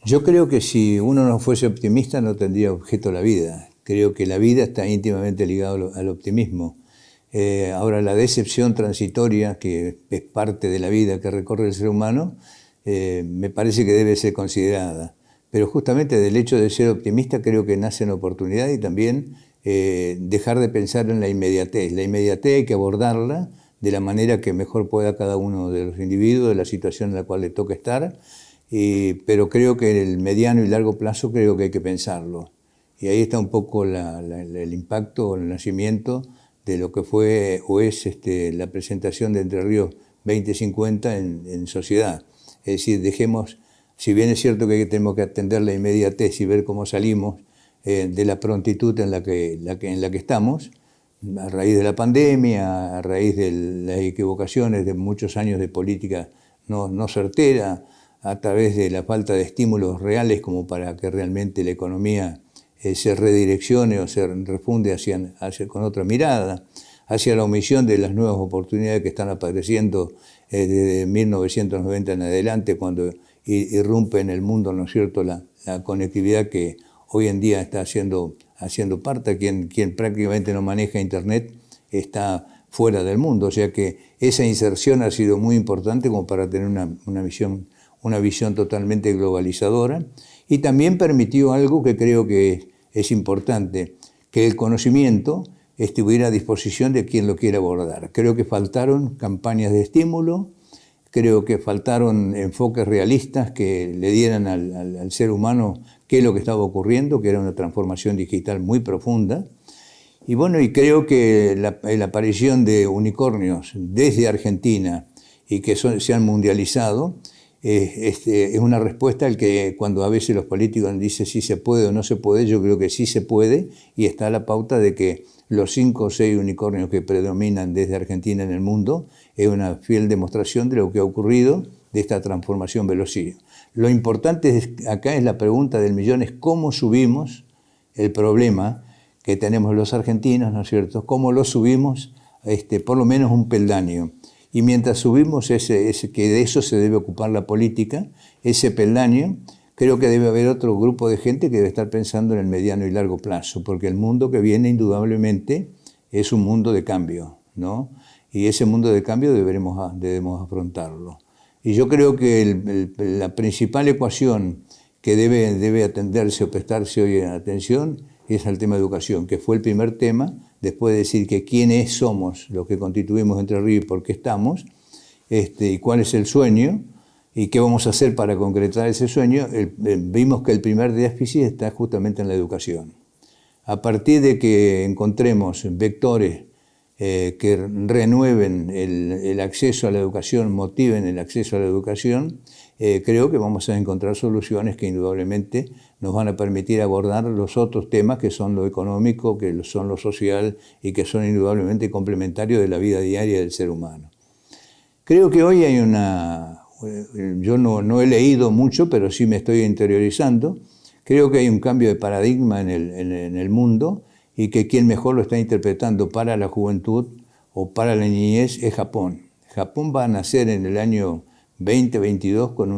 Yo creo que si uno no fuese optimista no tendría objeto la vida. Creo que la vida está íntimamente ligada al optimismo. Ahora, la decepción transitoria, que es parte de la vida que recorre el ser humano, me parece que debe ser considerada. Pero justamente del hecho de ser optimista creo que nace una oportunidad y también dejar de pensar en la inmediatez. La inmediatez hay que abordarla de la manera que mejor pueda cada uno de los individuos, de la situación en la cual le toca estar, pero creo que en el mediano y largo plazo creo que hay que pensarlo. Y ahí está un poco el impacto o el nacimiento de lo que fue o es la presentación de Entre Ríos 2050 en sociedad. Es decir, dejemos, si bien es cierto que tenemos que atender la inmediatez y ver cómo salimos de la prontitud en la que estamos, a raíz de la pandemia, a raíz de las equivocaciones de muchos años de política no certera, a través de la falta de estímulos reales como para que realmente la economía se redireccione o se refunde con otra mirada, hacia la omisión de las nuevas oportunidades que están apareciendo desde 1990 en adelante, cuando irrumpe en el mundo, ¿no es cierto?, la conectividad que hoy en día está haciendo parte. Quien prácticamente no maneja Internet está fuera del mundo, o sea que esa inserción ha sido muy importante como para tener una visión totalmente globalizadora, y también permitió algo que creo que es importante, que el conocimiento estuviera a disposición de quien lo quiera abordar. Creo que faltaron campañas de estímulo, creo que faltaron enfoques realistas que le dieran al ser humano qué es lo que estaba ocurriendo, que era una transformación digital muy profunda. Y bueno, y creo que la aparición de unicornios desde Argentina y que se han mundializado, es una respuesta al que cuando a veces los políticos dicen si se puede o no se puede, yo creo que sí se puede, y está la pauta de que los 5 o 6 unicornios que predominan desde Argentina en el mundo es una fiel demostración de lo que ha ocurrido, de esta transformación velocísima. Lo importante acá es la pregunta del millón, es cómo subimos el problema que tenemos los argentinos, ¿no es cierto? ¿Cómo lo subimos por lo menos un peldaño? Y mientras subimos que de eso se debe ocupar la política, ese peldaño, creo que debe haber otro grupo de gente que debe estar pensando en el mediano y largo plazo, porque el mundo que viene indudablemente es un mundo de cambio, ¿no? Y ese mundo de cambio debemos afrontarlo. Y yo creo que la principal ecuación que debe atenderse o prestarse hoy atención es el tema de educación, que fue el primer tema. Después de decir que quiénes somos los que constituimos Entre Ríos y por qué estamos, y cuál es el sueño, y qué vamos a hacer para concretar ese sueño, vimos que el primer déficit está justamente en la educación. A partir de que encontremos vectores que renueven el acceso a la educación, motiven el acceso a la educación, creo que vamos a encontrar soluciones que indudablemente nos van a permitir abordar los otros temas que son lo económico, que son lo social y que son indudablemente complementarios de la vida diaria del ser humano. Creo que hoy hay yo no he leído mucho, pero sí me estoy interiorizando. Creo que hay un cambio de paradigma en el mundo, y que quien mejor lo está interpretando para la juventud o para la niñez es Japón. Japón va a nacer en el año 2022 con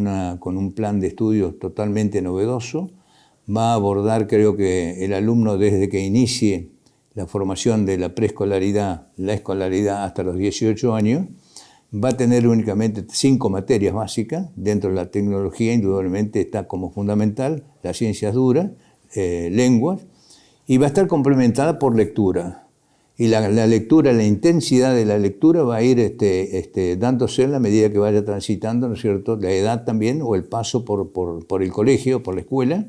un plan de estudios totalmente novedoso. Va a abordar, creo que el alumno desde que inicie la formación de la preescolaridad, la escolaridad hasta los 18 años, va a tener únicamente 5 materias básicas. Dentro de la tecnología indudablemente está como fundamental las ciencias duras, lenguas, y va a estar complementada por lectura. Y la lectura, la intensidad de la lectura va a ir dándose en la medida que vaya transitando, ¿no es cierto?, la edad también, o el paso por el colegio, por la escuela,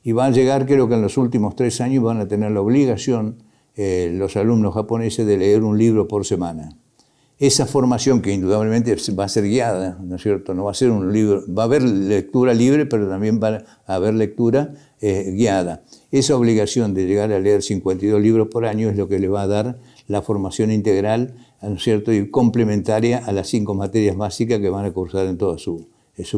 y van a llegar, creo que en los últimos 3 años van a tener la obligación los alumnos japoneses de leer un libro por semana. Esa formación, que indudablemente va a ser guiada, ¿no es cierto?, no va a ser un libro, va a haber lectura libre, pero también va a haber lectura guiada. Esa obligación de llegar a leer 52 libros por año es lo que le va a dar la formación integral, ¿no es cierto?, y complementaria a las 5 materias básicas que van a cursar en toda su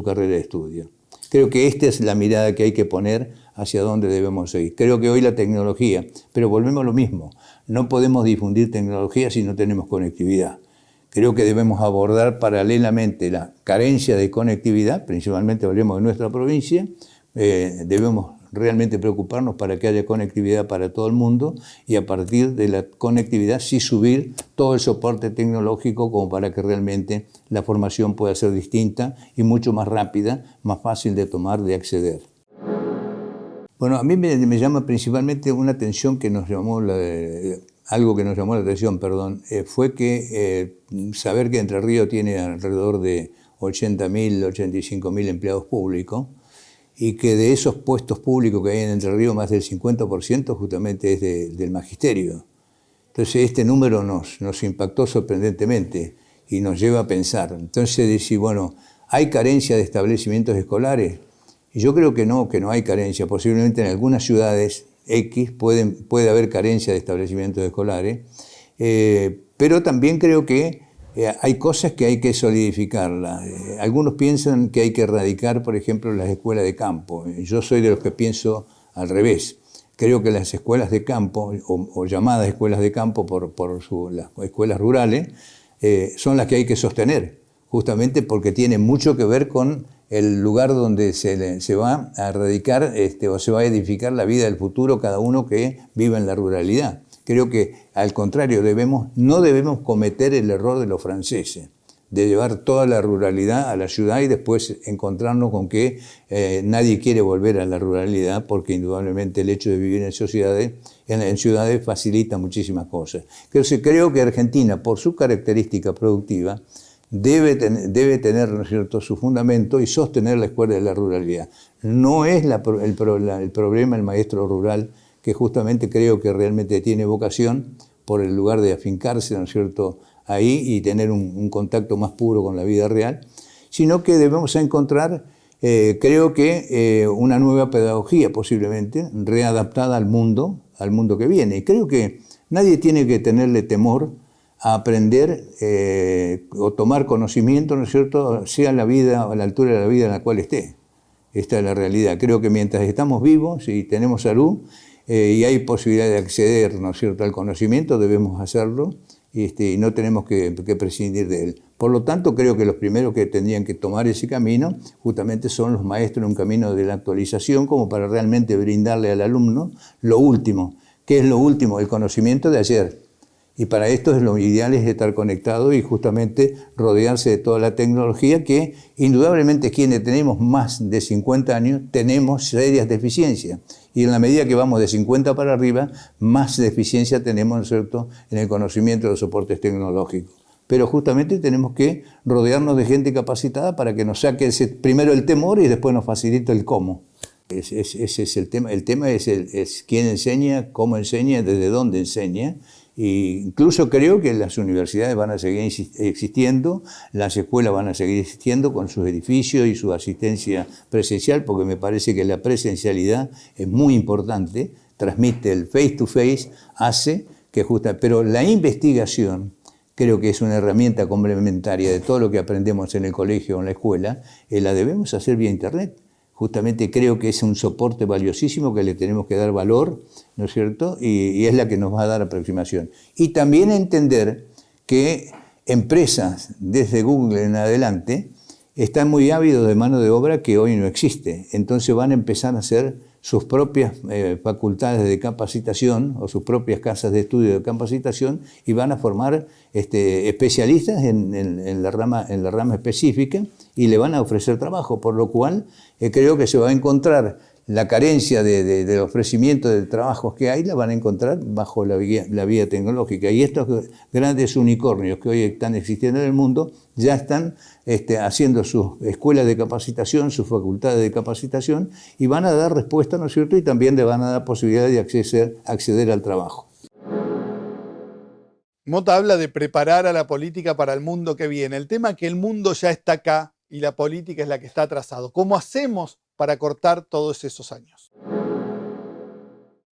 carrera de estudio. Creo que esta es la mirada que hay que poner hacia dónde debemos ir. Creo que hoy la tecnología, pero volvemos a lo mismo, no podemos difundir tecnología si no tenemos conectividad. Creo que debemos abordar paralelamente la carencia de conectividad, principalmente hablemos de nuestra provincia, debemos realmente preocuparnos para que haya conectividad para todo el mundo y a partir de la conectividad sí subir todo el soporte tecnológico como para que realmente la formación pueda ser distinta y mucho más rápida, más fácil de tomar, de acceder. Bueno, a mí me llama principalmente una atención que nos llamó algo que nos llamó la atención, fue que saber que Entre Ríos tiene alrededor de 80.000, 85.000 empleados públicos y que de esos puestos públicos que hay en Entre Ríos más del 50% justamente es del magisterio. Entonces este número nos impactó sorprendentemente y nos lleva a pensar. Entonces decir, bueno, ¿hay carencia de establecimientos escolares? Y yo creo que no hay carencia. Posiblemente en algunas ciudades X puede haber carencia de establecimientos escolares, pero también creo que hay cosas que hay que solidificarlas. Algunos piensan que hay que erradicar, por ejemplo, las escuelas de campo. Yo soy de los que pienso al revés. Creo que las escuelas de campo, o llamadas escuelas de campo las escuelas rurales, son las que hay que sostener, justamente porque tienen mucho que ver con el lugar donde se va a erradicar o se va a edificar la vida del futuro cada uno que viva en la ruralidad. Creo que, al contrario, no debemos cometer el error de los franceses, de llevar toda la ruralidad a la ciudad y después encontrarnos con que nadie quiere volver a la ruralidad porque indudablemente el hecho de vivir en ciudades facilita muchísimas cosas. Entonces, creo que Argentina, por su característica productiva, debe tener, ¿no es cierto?, su fundamento y sostener la escuela de la ruralidad. No es el problema el maestro rural, que justamente creo que realmente tiene vocación por el lugar de afincarse, ¿no es cierto?, ahí y tener un contacto más puro con la vida real, sino que debemos encontrar, creo que, una nueva pedagogía posiblemente, readaptada al mundo que viene. Y creo que nadie tiene que tenerle temor a aprender o tomar conocimiento, ¿no es cierto?, sea la vida o a la altura de la vida en la cual esté. Esta es la realidad. Creo que mientras estamos vivos y tenemos salud y hay posibilidad de acceder, ¿no es cierto?, al conocimiento, debemos hacerlo y no tenemos que prescindir de él. Por lo tanto, creo que los primeros que tendrían que tomar ese camino justamente son los maestros en un camino de la actualización como para realmente brindarle al alumno lo último. ¿Qué es lo último? El conocimiento de ayer. Y para esto lo ideal es estar conectado y justamente rodearse de toda la tecnología que indudablemente quienes tenemos más de 50 años tenemos serias deficiencias. Y en la medida que vamos de 50 para arriba, más deficiencia tenemos, ¿no es cierto?, en el conocimiento de los soportes tecnológicos. Pero justamente tenemos que rodearnos de gente capacitada para que nos saque primero el temor y después nos facilite el cómo. Ese es el tema. El tema es quién enseña, cómo enseña, desde dónde enseña. E incluso creo que las universidades van a seguir existiendo, las escuelas van a seguir existiendo con sus edificios y su asistencia presencial, porque me parece que la presencialidad es muy importante, transmite el face to face, pero la investigación creo que es una herramienta complementaria de todo lo que aprendemos en el colegio o en la escuela, la debemos hacer vía internet. Justamente creo que es un soporte valiosísimo que le tenemos que dar valor, ¿no es cierto? Y es la que nos va a dar aproximación. Y también entender que empresas, desde Google en adelante, están muy ávidos de mano de obra que hoy no existe. Entonces van a empezar a hacer sus propias facultades de capacitación o sus propias casas de estudio de capacitación y van a formar especialistas en la rama específica y le van a ofrecer trabajo, por lo cual creo que se va a encontrar la carencia de ofrecimiento de trabajos que hay, la van a encontrar bajo la vía tecnológica. Y estos grandes unicornios que hoy están existiendo en el mundo ya están haciendo sus escuelas de capacitación, sus facultades de capacitación y van a dar respuesta, ¿no es cierto? Y también le van a dar posibilidad de acceder al trabajo. Mota habla de preparar a la política para el mundo que viene. El tema es que el mundo ya está acá y la política es la que está atrasado. ¿Cómo hacemos para cortar todos esos años?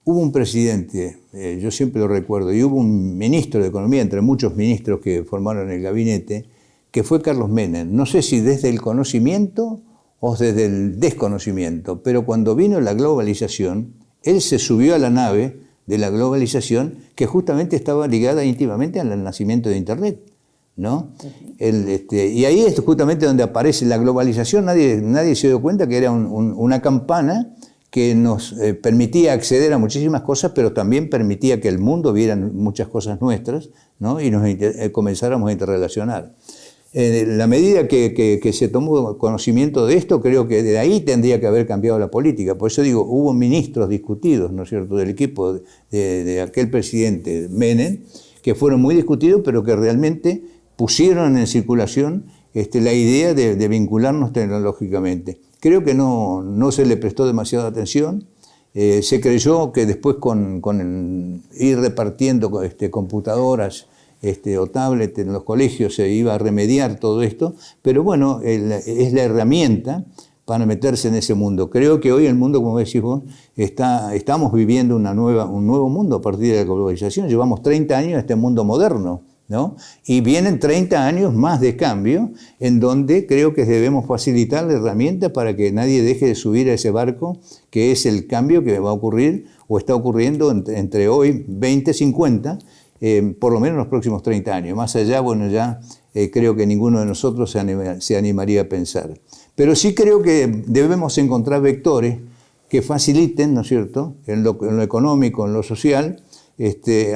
Hubo un presidente, yo siempre lo recuerdo, y hubo un ministro de Economía, entre muchos ministros que formaron el gabinete, que fue Carlos Menem. No sé si desde el conocimiento o desde el desconocimiento, pero cuando vino la globalización, él se subió a la nave de la globalización que justamente estaba ligada íntimamente al nacimiento de Internet. ¿no? Y ahí es justamente donde aparece la globalización. Nadie se dio cuenta que era una campana que nos permitía acceder a muchísimas cosas, pero también permitía que el mundo viera muchas cosas nuestras, ¿no? Y nos comenzáramos a interrelacionar. La medida que se tomó conocimiento de esto, creo que de ahí tendría que haber cambiado la política. Por eso digo, hubo ministros discutidos, ¿no es cierto?, del equipo de aquel presidente Menem, que fueron muy discutidos, pero que realmente pusieron en circulación la idea de vincularnos tecnológicamente. Creo que no se le prestó demasiada atención. Se creyó que después con ir repartiendo computadoras o tablets en los colegios se iba a remediar todo esto, pero bueno, es la herramienta para meterse en ese mundo. Creo que hoy el mundo, como decís vos, estamos viviendo un nuevo mundo a partir de la globalización. Llevamos 30 años en este mundo moderno, ¿no? Y vienen 30 años más de cambio, en donde creo que debemos facilitar la herramienta para que nadie deje de subir a ese barco, que es el cambio que va a ocurrir o está ocurriendo entre hoy, 2050, por lo menos en los próximos 30 años. Más allá, bueno, ya creo que ninguno de nosotros se animaría a pensar. Pero sí creo que debemos encontrar vectores que faciliten, ¿no es cierto?, en lo económico, en lo social,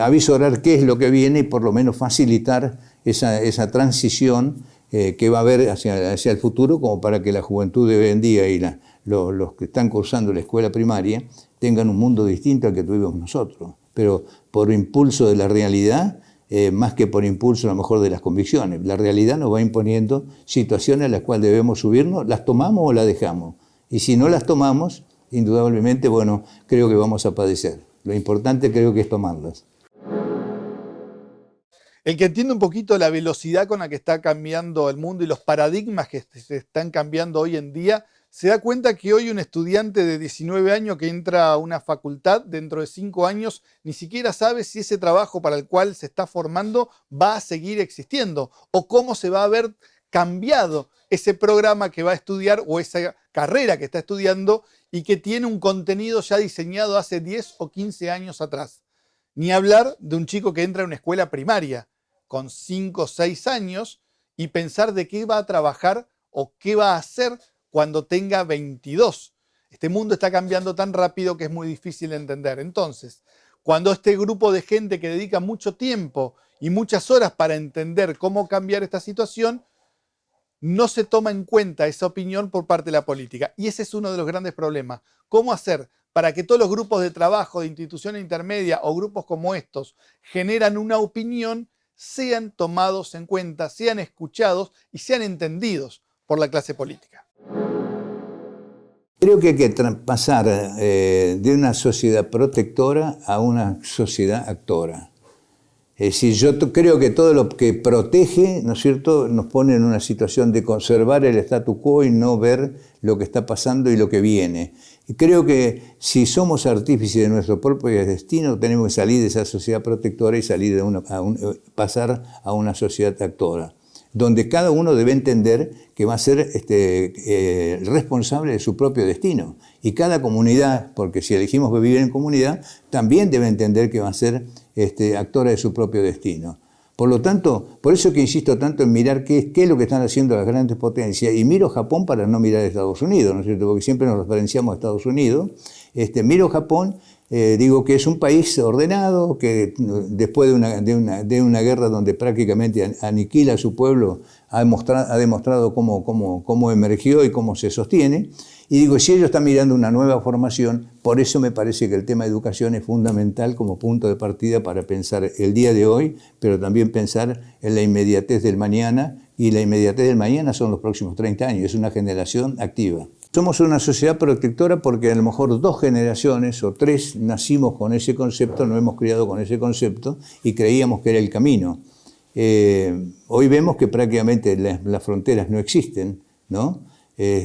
avisorar qué es lo que viene y por lo menos facilitar esa transición que va a haber hacia el futuro, como para que la juventud de hoy en día y los que están cursando la escuela primaria tengan un mundo distinto al que tuvimos nosotros, pero por impulso de la realidad, más que por impulso a lo mejor de las convicciones. La realidad nos va imponiendo situaciones a las cuales debemos subirnos, las tomamos o las dejamos. Y si no las tomamos, indudablemente, bueno, creo que vamos a padecer. Lo importante creo que es tomarlas. El que entiende un poquito la velocidad con la que está cambiando el mundo y los paradigmas que se están cambiando hoy en día, se da cuenta que hoy un estudiante de 19 años que entra a una facultad dentro de 5 años ni siquiera sabe si ese trabajo para el cual se está formando va a seguir existiendo o cómo se va a ver cambiado ese programa que va a estudiar o esa carrera que está estudiando y que tiene un contenido ya diseñado hace 10 o 15 años atrás. Ni hablar de un chico que entra a una escuela primaria con 5 o 6 años y pensar de qué va a trabajar o qué va a hacer cuando tenga 22. Este mundo está cambiando tan rápido que es muy difícil de entender. Entonces, cuando este grupo de gente que dedica mucho tiempo y muchas horas para entender cómo cambiar esta situación, no se toma en cuenta esa opinión por parte de la política. Y ese es uno de los grandes problemas. ¿Cómo hacer para que todos los grupos de trabajo de instituciones intermedias o grupos como estos generan una opinión, sean tomados en cuenta, sean escuchados y sean entendidos por la clase política? Creo que hay que pasar de una sociedad protectora a una sociedad actora. Es decir, yo creo que todo lo que protege, ¿no es cierto?, nos pone en una situación de conservar el statu quo y no ver lo que está pasando y lo que viene. Y creo que si somos artífices de nuestro propio destino, tenemos que salir de esa sociedad protectora y salir pasar a una sociedad actora, donde cada uno debe entender que va a ser responsable de su propio destino. Y cada comunidad, porque si elegimos vivir en comunidad, también debe entender que va a ser actora de su propio destino. Por lo tanto, por eso que insisto tanto en mirar qué es lo que están haciendo las grandes potencias, y miro Japón para no mirar a Estados Unidos, ¿no es cierto?, porque siempre nos referenciamos a Estados Unidos. Miro Japón, digo que es un país ordenado, que después de una guerra donde prácticamente aniquila a su pueblo, ha demostrado cómo emergió y cómo se sostiene. Y digo, si ellos están mirando una nueva formación, por eso me parece que el tema de educación es fundamental como punto de partida para pensar el día de hoy, pero también pensar en la inmediatez del mañana, y la inmediatez del mañana son los próximos 30 años, es una generación activa. Somos una sociedad protectora porque a lo mejor 2 generaciones o 3 nacimos con ese concepto, nos hemos criado con ese concepto y creíamos que era el camino. Hoy vemos que prácticamente las fronteras no existen, ¿no?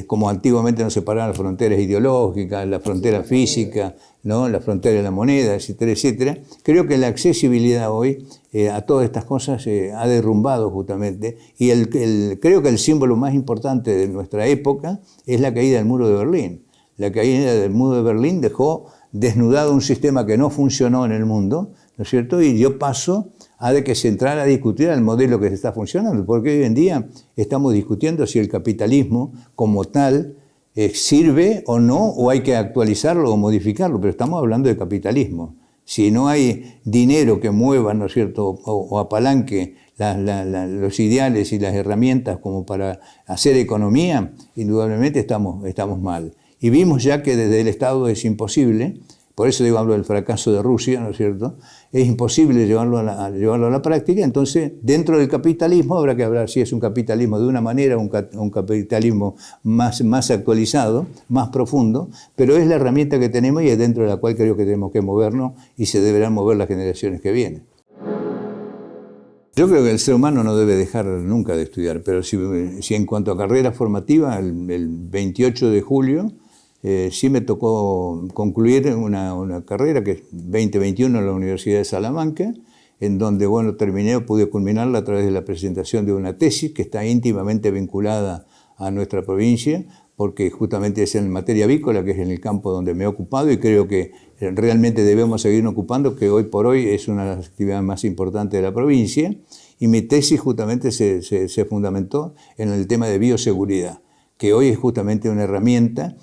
Como antiguamente nos separaban las fronteras ideológicas, la frontera física, ¿no?, la frontera de la moneda, etcétera, etcétera. Creo que la accesibilidad hoy a todas estas cosas ha derrumbado justamente, y creo que el símbolo más importante de nuestra época es la caída del muro de Berlín. La caída del muro de Berlín dejó desnudado un sistema que no funcionó en el mundo, ¿no es cierto?, y dio paso ha de que se entrara a discutir el modelo que se está funcionando, porque hoy en día estamos discutiendo si el capitalismo como tal sirve o no, o hay que actualizarlo o modificarlo, pero estamos hablando de capitalismo. Si no hay dinero que mueva, ¿no es cierto?, o apalanque los ideales y las herramientas como para hacer economía, indudablemente estamos mal. Y vimos ya que desde el Estado es imposible, por eso digo, hablo del fracaso de Rusia, ¿no es cierto?, es imposible llevarlo a la práctica. Entonces, dentro del capitalismo habrá que hablar si es un capitalismo de una manera, un capitalismo más actualizado, más profundo, pero es la herramienta que tenemos y es dentro de la cual creo que tenemos que movernos y se deberán mover las generaciones que vienen. Yo creo que el ser humano no debe dejar nunca de estudiar, pero si en cuanto a carrera formativa, el 28 de julio, sí me tocó concluir una carrera que es 2021 en la Universidad de Salamanca, en donde, bueno, pude culminarla a través de la presentación de una tesis que está íntimamente vinculada a nuestra provincia, porque justamente es en materia avícola, que es en el campo donde me he ocupado, y creo que realmente debemos seguir ocupando, que hoy por hoy es una de las actividades más importantes de la provincia, y mi tesis justamente se fundamentó en el tema de bioseguridad, que hoy es justamente una herramienta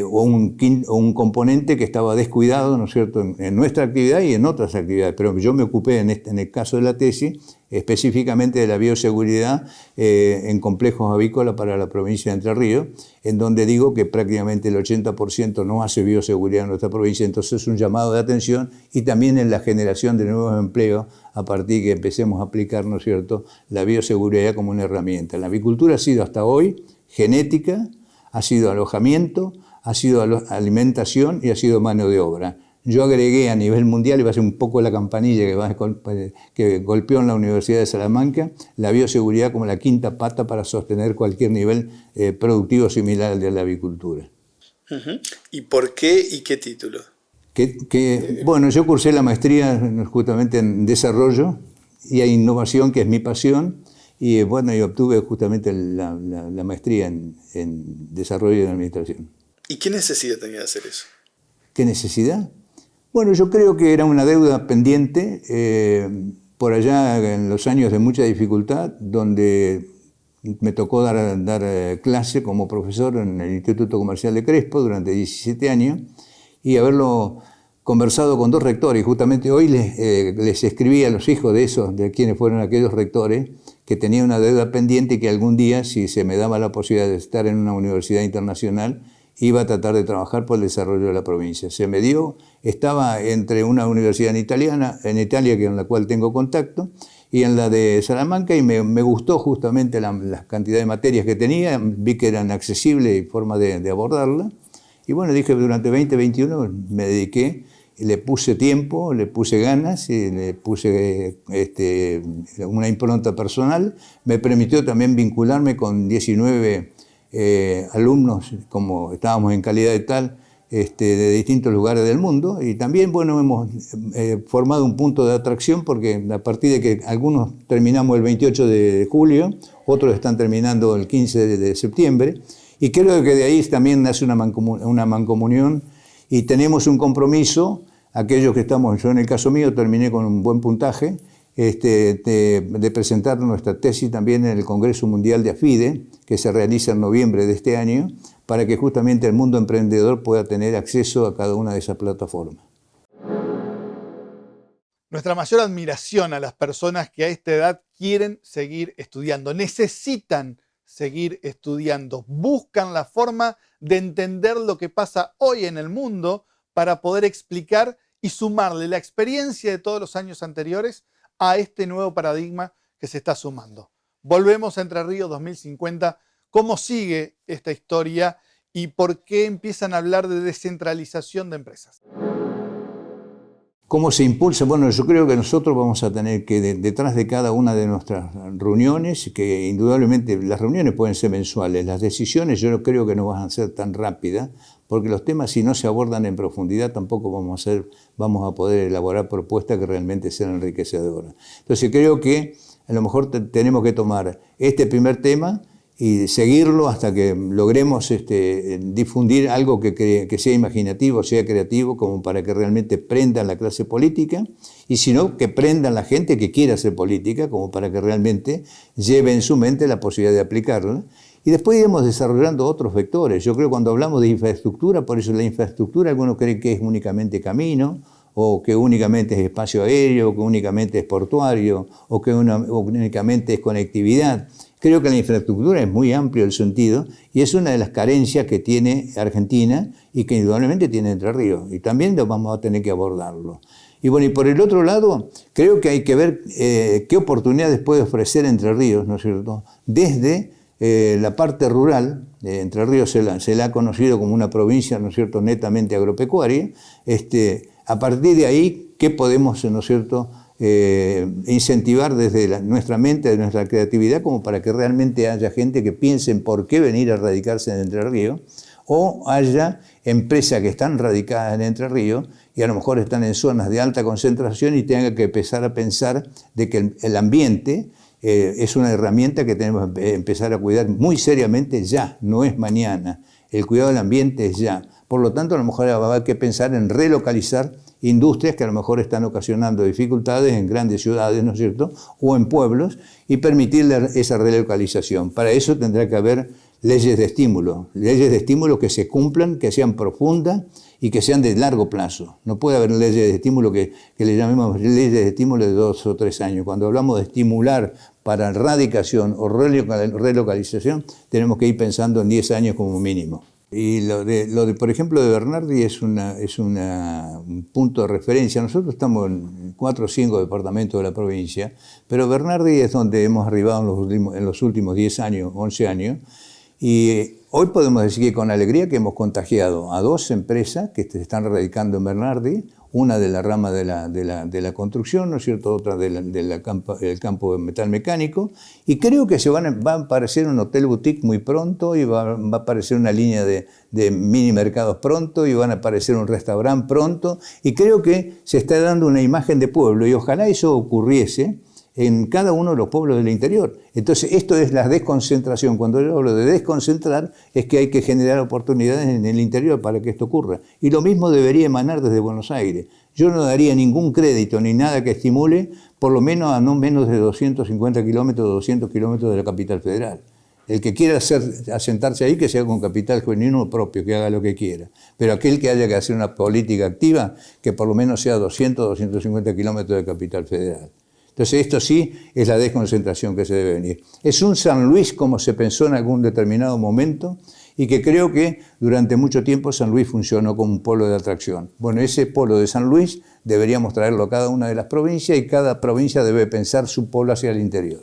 o un componente que estaba descuidado, ¿no es cierto?, en nuestra actividad y en otras actividades. Pero yo me ocupé en el caso de la tesis específicamente de la bioseguridad en complejos avícolas para la provincia de Entre Ríos, en donde digo que prácticamente el 80% no hace bioseguridad en nuestra provincia. Entonces es un llamado de atención, y también en la generación de nuevos empleos a partir de que empecemos a aplicar, ¿no es cierto?, la bioseguridad como una herramienta. La avicultura ha sido hasta hoy genética, ha sido alojamiento, ha sido alimentación y ha sido mano de obra. Yo agregué a nivel mundial, y va a ser un poco la campanilla que golpeó en la Universidad de Salamanca, la bioseguridad como la quinta pata para sostener cualquier nivel productivo similar al de la avicultura. ¿Y por qué y qué título? Bueno, yo cursé la maestría justamente en desarrollo y en innovación, que es mi pasión, y bueno, yo obtuve justamente la maestría en desarrollo y en administración. ¿Y qué necesidad tenía de hacer eso? ¿Qué necesidad? Bueno, yo creo que era una deuda pendiente por allá en los años de mucha dificultad, donde me tocó dar clase como profesor en el Instituto Comercial de Crespo durante 17 años y haberlo conversado con dos rectores. Justamente hoy les escribí a los hijos de quienes fueron aquellos rectores, que tenía una deuda pendiente y que algún día, si se me daba la posibilidad de estar en una universidad internacional, iba a tratar de trabajar por el desarrollo de la provincia. Se me dio, estaba entre una universidad en Italia, con la cual tengo contacto, y en la de Salamanca, y me gustó justamente la cantidad de materias que tenía, vi que eran accesibles y forma de abordarla, y bueno, dije, durante 2021 me dediqué, le puse tiempo, le puse ganas, y le puse una impronta personal. Me permitió también vincularme con 19 alumnos, como estábamos en calidad de tal, de distintos lugares del mundo. Y también, bueno, hemos formado un punto de atracción, porque a partir de que algunos terminamos el 28 de julio, otros están terminando el 15 de septiembre, y creo que de ahí también nace una mancomunión, y tenemos un compromiso, aquellos que estamos, yo en el caso mío terminé con un buen puntaje, de presentar nuestra tesis también en el Congreso Mundial de AFIDE, que se realiza en noviembre de este año, para que justamente el mundo emprendedor pueda tener acceso a cada una de esas plataformas. Nuestra mayor admiración a las personas que a esta edad quieren seguir estudiando, necesitan seguir estudiando, buscan la forma de entender lo que pasa hoy en el mundo para poder explicar y sumarle la experiencia de todos los años anteriores a este nuevo paradigma que se está sumando. Volvemos a Entre Ríos 2050. ¿Cómo sigue esta historia y por qué empiezan a hablar de descentralización de empresas? ¿Cómo se impulsa? Bueno, yo creo que nosotros vamos a tener que, detrás de cada una de nuestras reuniones, que indudablemente las reuniones pueden ser mensuales, las decisiones yo creo que no van a ser tan rápidas, porque los temas, si no se abordan en profundidad, tampoco vamos a poder elaborar propuestas que realmente sean enriquecedoras. Entonces creo que a lo mejor tenemos que tomar este primer tema y seguirlo hasta que logremos difundir algo que sea imaginativo, sea creativo, como para que realmente prendan la clase política, y si no, que prendan la gente que quiera hacer política, como para que realmente lleve en su mente la posibilidad de aplicarla. Y después iremos desarrollando otros vectores. Yo creo que cuando hablamos de infraestructura, por eso la infraestructura, algunos creen que es únicamente camino, o que únicamente es espacio aéreo, o que únicamente es portuario, o que únicamente es conectividad. Creo que la infraestructura es muy amplio el sentido y es una de las carencias que tiene Argentina y que indudablemente tiene Entre Ríos. Y también vamos a tener que abordarlo. Y bueno, y por el otro lado, creo que hay que ver qué oportunidades puede ofrecer Entre Ríos, ¿no es cierto? Desde la parte rural, Entre Ríos se la ha conocido como una provincia, ¿no es cierto?, netamente agropecuaria. A partir de ahí, ¿qué podemos, ¿no es cierto?, incentivar desde nuestra mente, de nuestra creatividad, como para que realmente haya gente que piense en por qué venir a radicarse en Entre Ríos, o haya empresas que están radicadas en Entre Ríos y a lo mejor están en zonas de alta concentración y tengan que empezar a pensar de que el ambiente es una herramienta que tenemos que empezar a cuidar muy seriamente ya, no es mañana. El cuidado del ambiente es ya. Por lo tanto, a lo mejor va a haber que pensar en relocalizar industrias que a lo mejor están ocasionando dificultades en grandes ciudades, ¿no es cierto?, o en pueblos, y permitirle esa relocalización. Para eso tendrá que haber leyes de estímulo que se cumplan, que sean profundas y que sean de largo plazo. No puede haber leyes de estímulo que le llamemos leyes de estímulo de 2 o 3 años. Cuando hablamos de estimular para radicación o relocalización, tenemos que ir pensando en 10 años como mínimo. Y por ejemplo, de Bernardi es un punto de referencia. Nosotros estamos en 4 o 5 departamentos de la provincia, pero Bernardi es donde hemos arribado en los últimos 10 años, 11 años, y hoy podemos decir que con alegría que hemos contagiado a 2 empresas que se están radicando en Bernardi, una de la rama de la construcción, ¿no es cierto?, otra del campo de metal mecánico, y creo que va a aparecer un hotel boutique muy pronto, y va a aparecer una línea de mini mercados pronto, y van a aparecer un restaurante pronto, y creo que se está dando una imagen de pueblo, y ojalá eso ocurriese en cada uno de los pueblos del interior. Entonces, esto es la desconcentración. Cuando yo hablo de desconcentrar, es que hay que generar oportunidades en el interior para que esto ocurra. Y lo mismo debería emanar desde Buenos Aires. Yo no daría ningún crédito ni nada que estimule, por lo menos a no menos de 250 kilómetros o 200 kilómetros de la capital federal. El que quiera asentarse ahí, que sea con capital genuino propio, que haga lo que quiera. Pero aquel que haya que hacer una política activa, que por lo menos sea 200 o 250 kilómetros de capital federal. Entonces esto sí es la desconcentración que se debe venir. Es un San Luis como se pensó en algún determinado momento y que creo que durante mucho tiempo San Luis funcionó como un polo de atracción. Bueno, ese polo de San Luis deberíamos traerlo a cada una de las provincias y cada provincia debe pensar su polo hacia el interior.